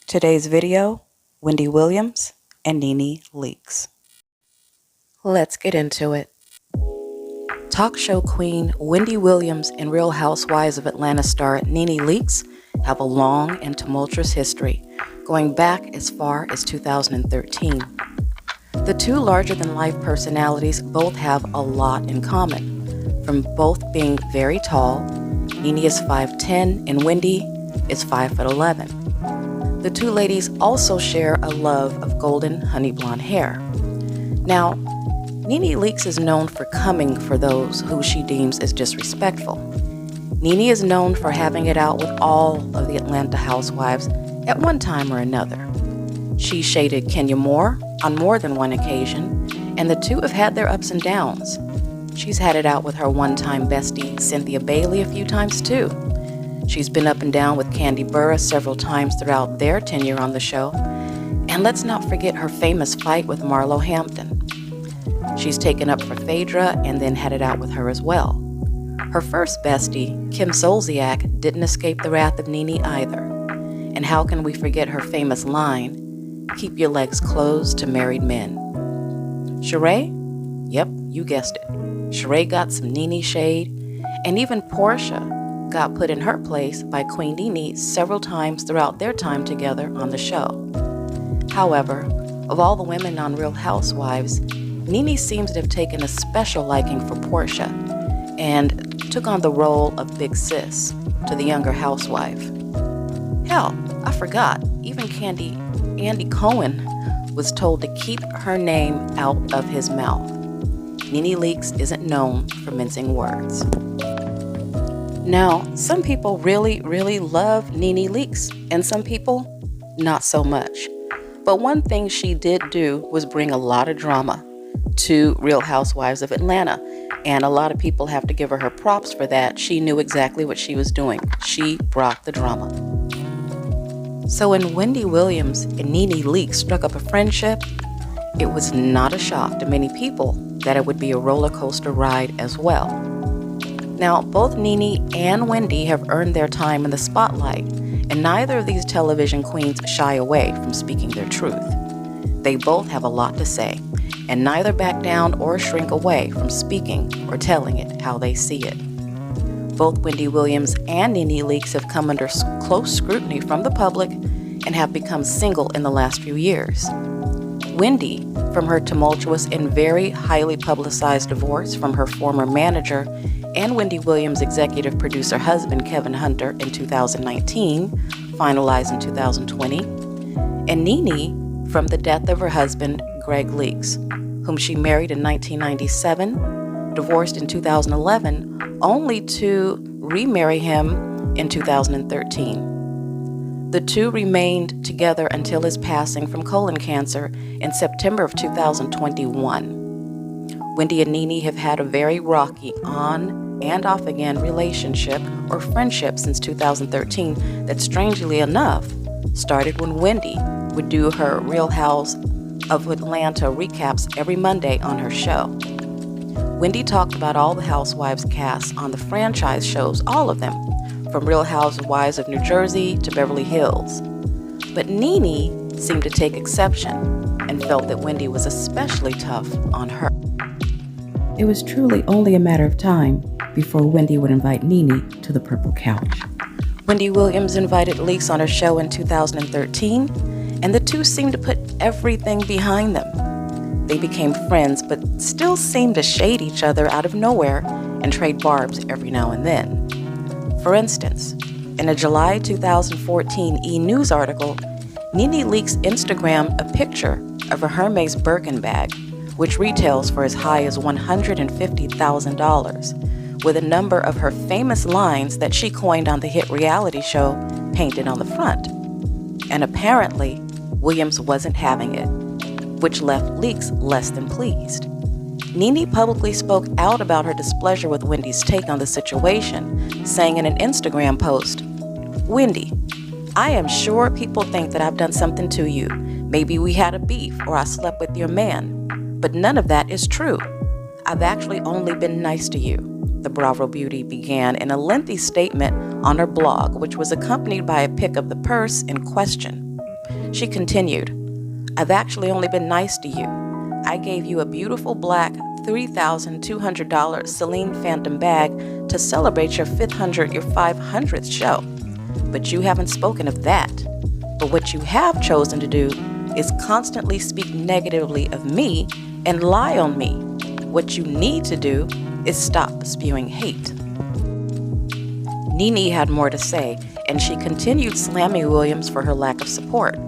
Today's video, Wendy Williams and Nene leaks. Let's get into it. Talk show queen Wendy Williams and Real Housewives of Atlanta star Nene Leakes have a long and tumultuous history, going back as far as 2013. The two larger-than-life personalities both have a lot in common, from both being very tall. Nene is 5'10" and Wendy is 5'11". The two ladies also share a love of golden honey blonde hair. Now, Nene Leakes is known for coming for those who she deems as disrespectful. Nene is known for having it out with all of the Atlanta housewives at one time or another. She shaded Kenya Moore on more than one occasion, and the two have had their ups and downs. She's had it out with her one-time bestie, Cynthia Bailey, a few times too. She's been up and down with Kandi Burruss several times throughout their tenure on the show. And let's not forget her famous fight with Marlo Hampton. She's taken up for Phaedra and then had it out with her as well. Her first bestie, Kim Zolciak, didn't escape the wrath of Nene either. And how can we forget her famous line, "Keep your legs closed to married men." Sheree? Yep, you guessed it. Sheree got some Nene shade, and even Portia got put in her place by Queen Nene several times throughout their time together on the show. However, of all the women on Real Housewives, Nene seems to have taken a special liking for Portia and took on the role of big sis to the younger housewife. Hell, I forgot, even Andy Cohen was told to keep her name out of his mouth. Nene Leakes isn't known for mincing words. Now, some people really, really love Nene Leakes, and some people not so much. But one thing she did do was bring a lot of drama to Real Housewives of Atlanta, and a lot of people have to give her props for that. She knew exactly what she was doing. She brought the drama. So when Wendy Williams and Nene Leakes struck up a friendship, it was not a shock to many people that it would be a roller coaster ride as well. Now, both Nene and Wendy have earned their time in the spotlight, and neither of these television queens shy away from speaking their truth. They both have a lot to say, and neither back down or shrink away from speaking or telling it how they see it. Both Wendy Williams and Nene Leakes have come under close scrutiny from the public and have become single in the last few years. Wendy, from her tumultuous and very highly publicized divorce from her former manager and Wendy Williams' executive producer husband Kevin Hunter in 2019, finalized in 2020, and Nene from the death of her husband Greg Leakes, whom she married in 1997, divorced in 2011, only to remarry him in 2013. The two remained together until his passing from colon cancer in September of 2021. Wendy and Nene have had a very rocky on and off again relationship or friendship since 2013 that, strangely enough, started when Wendy would do her Real House of Atlanta recaps every Monday on her show. Wendy talked about all the housewives cast on the franchise shows, all of them, from Real Housewives of New Jersey to Beverly Hills. But Nene seemed to take exception and felt that Wendy was especially tough on her. It was truly only a matter of time before Wendy would invite Nene to the purple couch. Wendy Williams invited Leakes on her show in 2013, and the two seemed to put everything behind them. They became friends, but still seemed to shade each other out of nowhere and trade barbs every now and then. For instance, in a July 2014 E! News article, Nene Leakes Instagrammed a picture of a Hermes Birkin bag, which retails for as high as $150,000, with a number of her famous lines that she coined on the hit reality show painted on the front. And apparently, Williams wasn't having it, which left Leakes less than pleased. Nene publicly spoke out about her displeasure with Wendy's take on the situation, saying in an Instagram post, "Wendy, I am sure people think that I've done something to you. Maybe we had a beef or I slept with your man. But none of that is true. I've actually only been nice to you." The Bravo beauty began in a lengthy statement on her blog, which was accompanied by a pic of the purse in question. She continued, "I've actually only been nice to you. I gave you a beautiful black $3,200 Celine Phantom bag to celebrate your 500th show. But you haven't spoken of that. But what you have chosen to do is constantly speak negatively of me and lie on me. What you need to do is stop spewing hate." Nene had more to say, and she continued slamming Williams for her lack of support.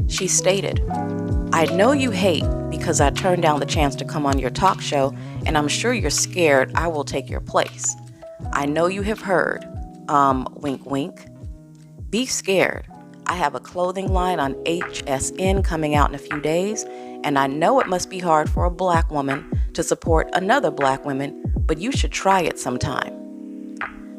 She stated, "I know you hate because I turned down the chance to come on your talk show, and I'm sure you're scared I will take your place. I know you have heard, wink wink. Be scared. I have a clothing line on HSN coming out in a few days, and I know it must be hard for a black woman to support another black woman, but you should try it sometime."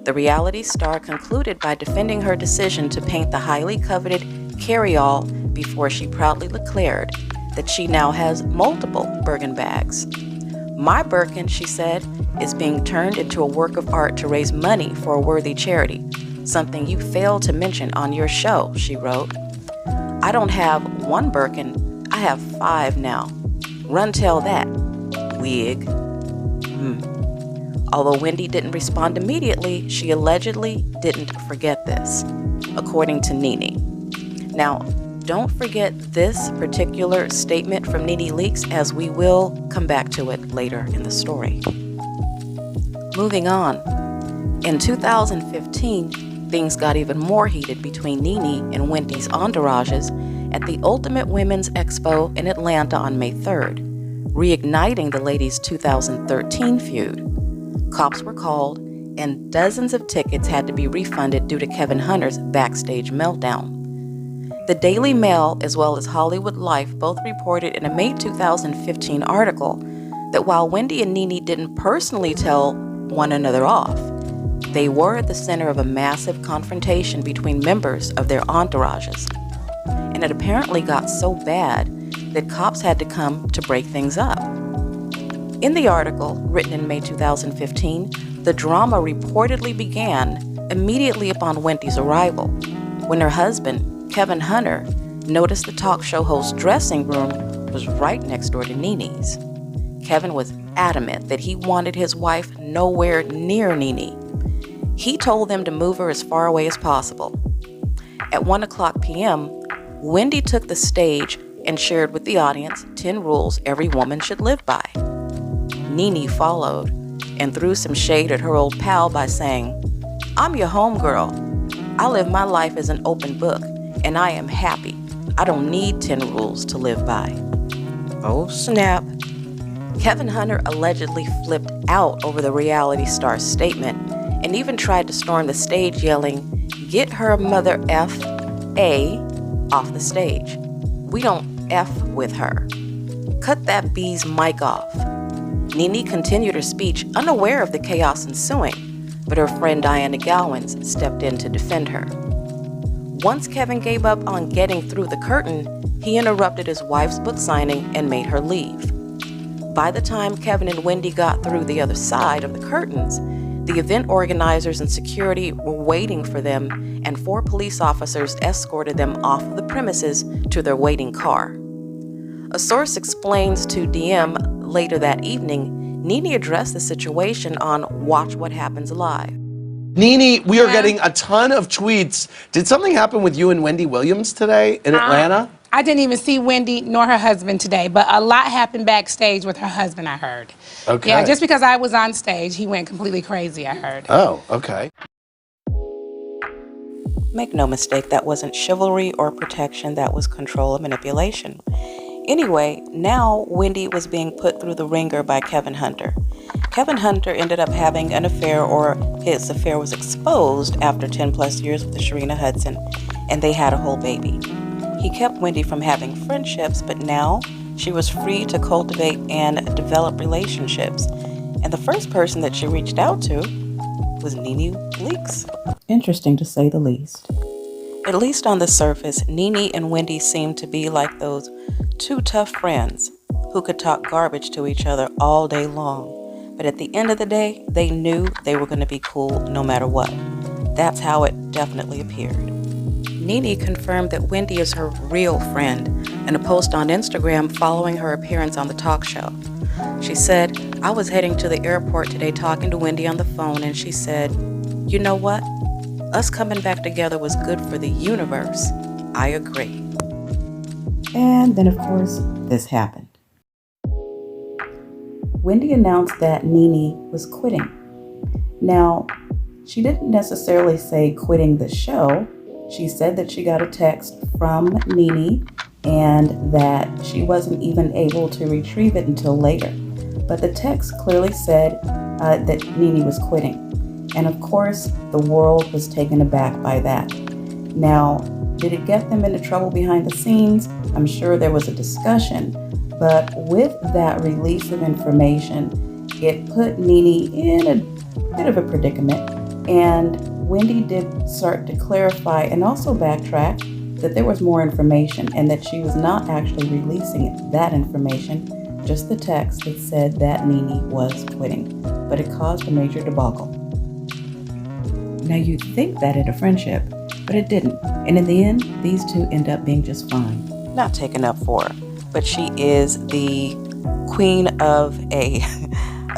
The reality star concluded by defending her decision to paint the highly coveted carry-all before she proudly declared that she now has multiple Birkin bags. "My Birkin," she said, "is being turned into a work of art to raise money for a worthy charity, something you failed to mention on your show," she wrote. "I don't have one Birkin, I have 5 now. Run tell that, wig." Although Wendy didn't respond immediately, she allegedly didn't forget this, according to Nene. Now, don't forget this particular statement from Nene Leakes, as we will come back to it later in the story. Moving on, in 2015, things got even more heated between Nene and Wendy's entourages at the Ultimate Women's Expo in Atlanta on May 3rd, reigniting the ladies' 2013 feud. Cops were called, and dozens of tickets had to be refunded due to Kevin Hunter's backstage meltdown. The Daily Mail, as well as Hollywood Life, both reported in a May 2015 article that while Wendy and Nene didn't personally tell one another off, they were at the center of a massive confrontation between members of their entourages. And it apparently got so bad that cops had to come to break things up. In the article, written in May 2015, the drama reportedly began immediately upon Wendy's arrival, when her husband, Kevin Hunter, noticed the talk show host's dressing room was right next door to Nene's. Kevin was adamant that he wanted his wife nowhere near Nene. He told them to move her as far away as possible. At 1:00 p.m., Wendy took the stage and shared with the audience 10 rules every woman should live by. Nene followed and threw some shade at her old pal by saying, "I'm your homegirl. I live my life as an open book, and I am happy. I don't need 10 rules to live by." Oh, snap. Kevin Hunter allegedly flipped out over the reality star's statement and even tried to storm the stage yelling, "Get her mother F.A. off the stage. We don't F with her. Cut that bee's mic off." Nene continued her speech, unaware of the chaos ensuing, but her friend Diana Gowans stepped in to defend her. Once Kevin gave up on getting through the curtain, he interrupted his wife's book signing and made her leave. By the time Kevin and Wendy got through the other side of the curtains, the event organizers and security were waiting for them, and 4 police officers escorted them off of the premises to their waiting car. A source explains to DM later that evening, Nene addressed the situation on Watch What Happens Live. Nene, we are getting a ton of tweets. Did something happen with you and Wendy Williams today in Atlanta? I didn't even see Wendy nor her husband today, but a lot happened backstage with her husband, I heard. Okay. Yeah, just because I was on stage, he went completely crazy, I heard. Oh, okay. Make no mistake, that wasn't chivalry or protection, that was control and manipulation. Anyway, now Wendy was being put through the ringer by Kevin Hunter. Kevin Hunter ended up having an affair, or his affair was exposed after 10 plus years with Sharina Hudson, and they had a whole baby. He kept Wendy from having friendships, but now she was free to cultivate and develop relationships. And the first person that she reached out to was Nene Leakes. Interesting to say the least. At least on the surface, Nene and Wendy seemed to be like those 2 tough friends who could talk garbage to each other all day long. But at the end of the day, they knew they were going to be cool no matter what. That's how it definitely appeared. Nene confirmed that Wendy is her real friend in a post on Instagram following her appearance on the talk show. She said, "I was heading to the airport today talking to Wendy on the phone, and she said, 'You know what? Us coming back together was good for the universe. I agree.'" And then, of course, this happened. Wendy announced that Nene was quitting. Now, she didn't necessarily say quitting the show. She said that she got a text from Nene and that she wasn't even able to retrieve it until later. But the text clearly said that Nene was quitting. And of course, the world was taken aback by that. Now, did it get them into trouble behind the scenes? I'm sure there was a discussion. But with that release of information, it put Nene in a bit of a predicament. And Wendy did start to clarify and also backtrack that there was more information and that she was not actually releasing that information, just the text that said that Nene was quitting. But it caused a major debacle. Now you'd think that in a friendship, but it didn't. And in the end, these two end up being just fine. Not taken up for her, but she is the queen of a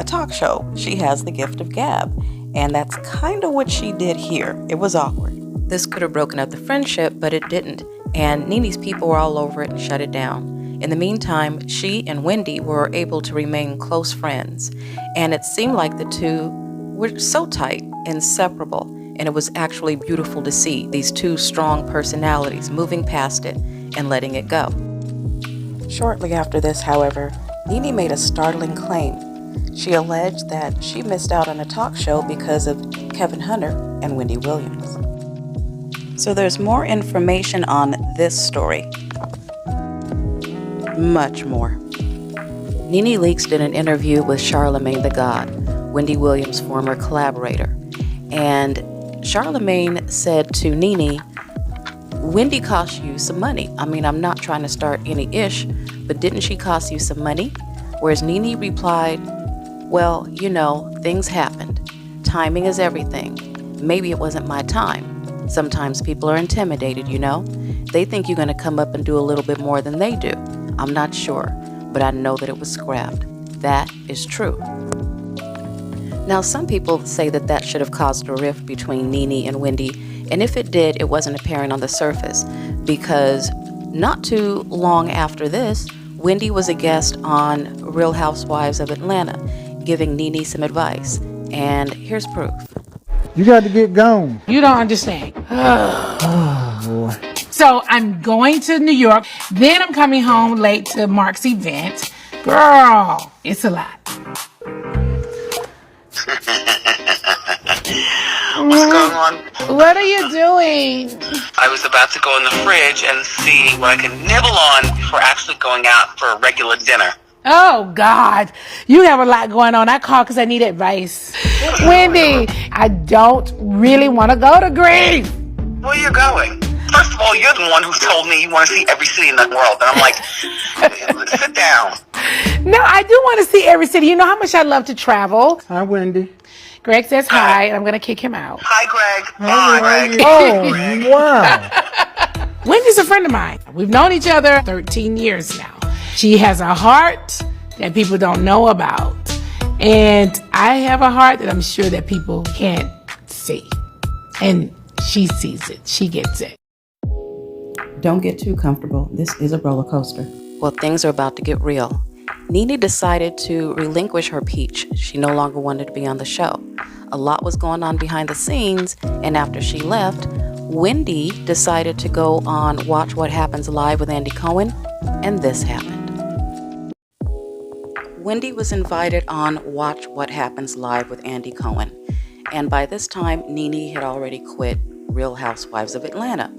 talk show. She has the gift of gab. And that's kind of what she did here. It was awkward. This could have broken up the friendship, but it didn't. And Nene's people were all over it and shut it down. In the meantime, she and Wendy were able to remain close friends. And it seemed like the two were so tight, inseparable. And it was actually beautiful to see these two strong personalities moving past it and letting it go. Shortly after this, however, Nene made a startling claim. She alleged that she missed out on a talk show because of Kevin Hunter and Wendy Williams. So there's more information on this story. Much more. Nene Leakes did an interview with Charlemagne the God, Wendy Williams' former collaborator. And Charlemagne said to Nene, "Wendy cost you some money. I mean, I'm not trying to start any ish, but didn't she cost you some money?" Whereas Nene replied, "Well, you know, things happened. Timing is everything. Maybe it wasn't my time. Sometimes people are intimidated, you know? They think you're going to come up and do a little bit more than they do. I'm not sure, but I know that it was scrapped." That is true. Now, some people say that that should have caused a rift between Nene and Wendy, and if it did, it wasn't apparent on the surface, because not too long after this, Wendy was a guest on Real Housewives of Atlanta, giving Nene some advice. And here's proof. You got to get gone. You don't understand. Oh, boy. So I'm going to New York. Then I'm coming home late to Mark's event. Girl, it's a lot. What's going on? What are you doing? I was about to go in the fridge and see what I could nibble on before actually going out for a regular dinner. Oh, God. You have a lot going on. I called because I need advice. Wendy, I don't really want to go to Greece. Where are you going? First of all, you're the one who told me you want to see every city in the world. And I'm like, sit down. No, I do want to see every city. You know how much I love to travel. Hi, Wendy. Greg says hi, and I'm going to kick him out. Hi, Greg. Hi, Greg. Oh, wow. Wendy's a friend of mine. We've known each other 13 years now. She has a heart that people don't know about. And I have a heart that I'm sure that people can't see. And she sees it. She gets it. Don't get too comfortable. This is a roller coaster. Well, things are about to get real. Nene decided to relinquish her peach. She no longer wanted to be on the show. A lot was going on behind the scenes, and after she left, Wendy decided to go on Watch What Happens Live with Andy Cohen, and this happened. Wendy was invited on Watch What Happens Live with Andy Cohen, and by this time, Nene had already quit Real Housewives of Atlanta.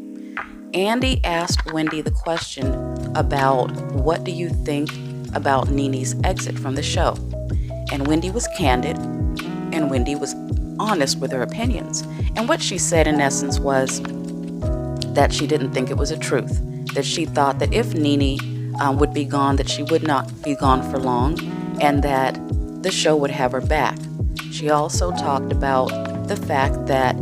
Andy asked Wendy the question about what do you think about Nene's exit from the show. And Wendy was candid, and Wendy was honest with her opinions. And what she said in essence was that she didn't think it was a truth, that she thought that if Nene would be gone, that she would not be gone for long, and that the show would have her back. She also talked about the fact that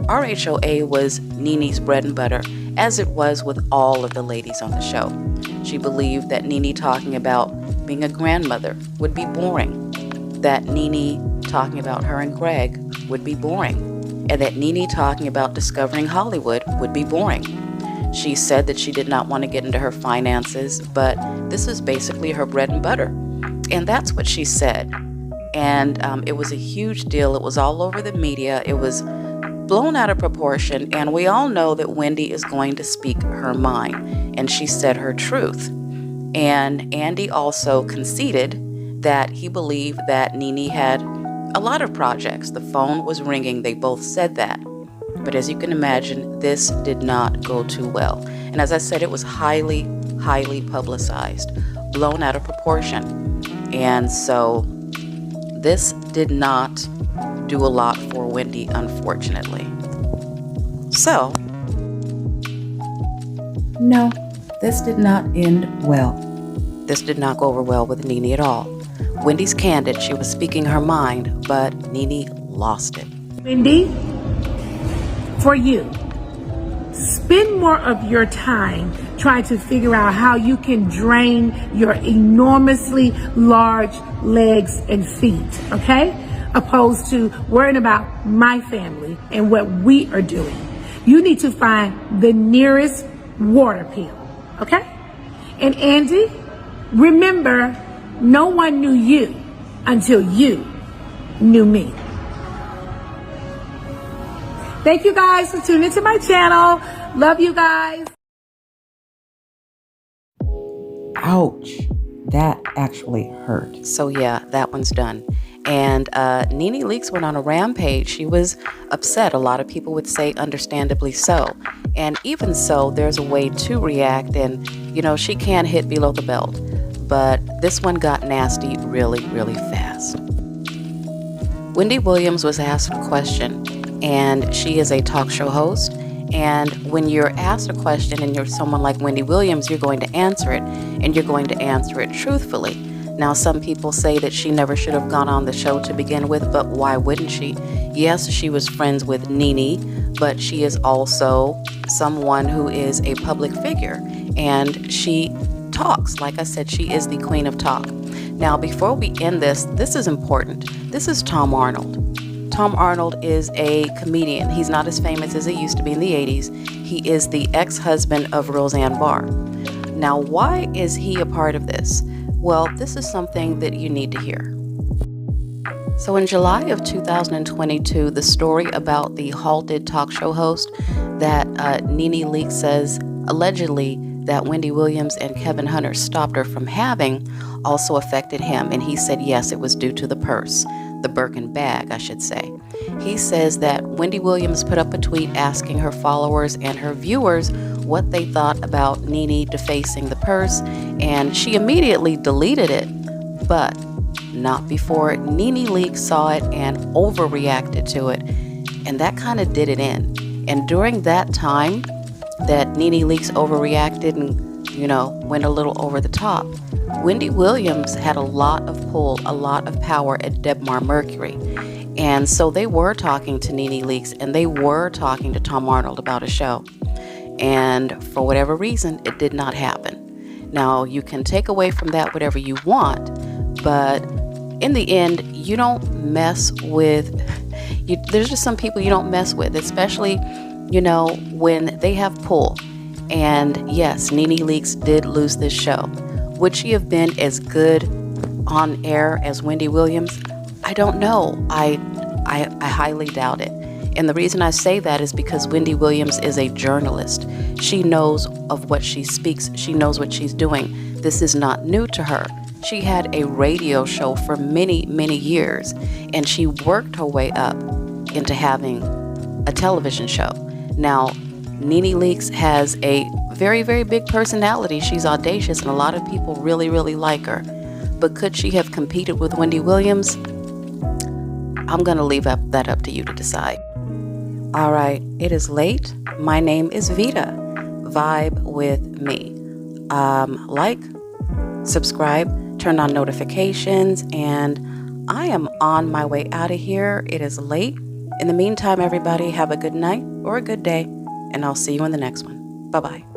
RHOA was Nene's bread and butter, as it was with all of the ladies on the show. She believed that Nene talking about being a grandmother would be boring, that Nene talking about her and Greg would be boring, and that Nene talking about discovering Hollywood would be boring. She said that she did not want to get into her finances, but this is basically her bread and butter. And that's what she said. And it was a huge deal. It was all over the media. It was blown out of proportion. And we all know that Wendy is going to speak her mind. And she said her truth. And Andy also conceded that he believed that Nene had a lot of projects. The phone was ringing. They both said that. But as you can imagine, this did not go too well. And as I said, it was highly, highly publicized, blown out of proportion. And so this did not do a lot for Wendy, unfortunately. So, No, this did not end well. this did not go over well with Nene at all. Wendy's candid. She was speaking her mind, but Nene lost it. Wendy, for you, spend more of your time trying to figure out how you can drain your enormously large legs and feet, okay? Opposed to worrying about my family and what we are doing. You need to find the nearest water pill, okay? And Andy, remember, no one knew you until you knew me. Thank you guys for tuning into my channel. Love you guys. Ouch. That actually hurt. So yeah, that one's done. And Nene Leakes went on a rampage. She was upset. A lot of people would say understandably so. And even so, there's a way to react. And, you know, she can hit below the belt. But this one got nasty really, really fast. Wendy Williams was asked a question. And she is a talk show host. And when you're asked a question and you're someone like Wendy Williams, you're going to answer it. And you're going to answer it truthfully. Now, some people say that she never should have gone on the show to begin with, but why wouldn't she? Yes, she was friends with Nene, but she is also someone who is a public figure, and she talks. Like I said, she is the queen of talk. Now, before we end this is important. This is Tom Arnold. Tom Arnold is a comedian. He's not as famous as he used to be in the 80s. He is the ex-husband of Roseanne Barr. Now, why is he a part of this? Well, this is something that you need to hear. So in July of 2022, the story about the halted talk show host that Nene Leakes says allegedly that Wendy Williams and Kevin Hunter stopped her from having also affected him. And he said, yes, it was due to the purse, the Birkin bag, I should say. He says that Wendy Williams put up a tweet asking her followers and her viewers what they thought about Nene defacing the purse, and she immediately deleted it, but not before Nene Leakes saw it and overreacted to it, and that kind of did it in. And during that time that Nene Leakes overreacted and, you know, went a little over the top, Wendy Williams had a lot of pull, a lot of power at Debmar Mercury. And so they were talking to Nene Leakes, and they were talking to Tom Arnold about a show. And for whatever reason, it did not happen. Now, you can take away from that whatever you want, but in the end, you don't mess with, there's just some people you don't mess with, especially, you know, when they have pull. And yes, Nene Leakes did lose this show. Would she have been as good on air as Wendy Williams? I don't know. I highly doubt it. And the reason I say that is because Wendy Williams is a journalist. She knows of what she speaks. She knows what she's doing. This is not new to her. She had a radio show for many, many years, and she worked her way up into having a television show. Now, Nene Leakes has a very, very big personality. She's audacious, and a lot of people really, really like her. But could she have competed with Wendy Williams? I'm going to leave that up to you to decide. All right, it is late. My name is Vita. Vibe with me. Like, subscribe, turn on notifications, and I am on my way out of here. It is late, In the meantime, everybody, have a good night or a good day, and I'll see you in the next one. Bye-bye.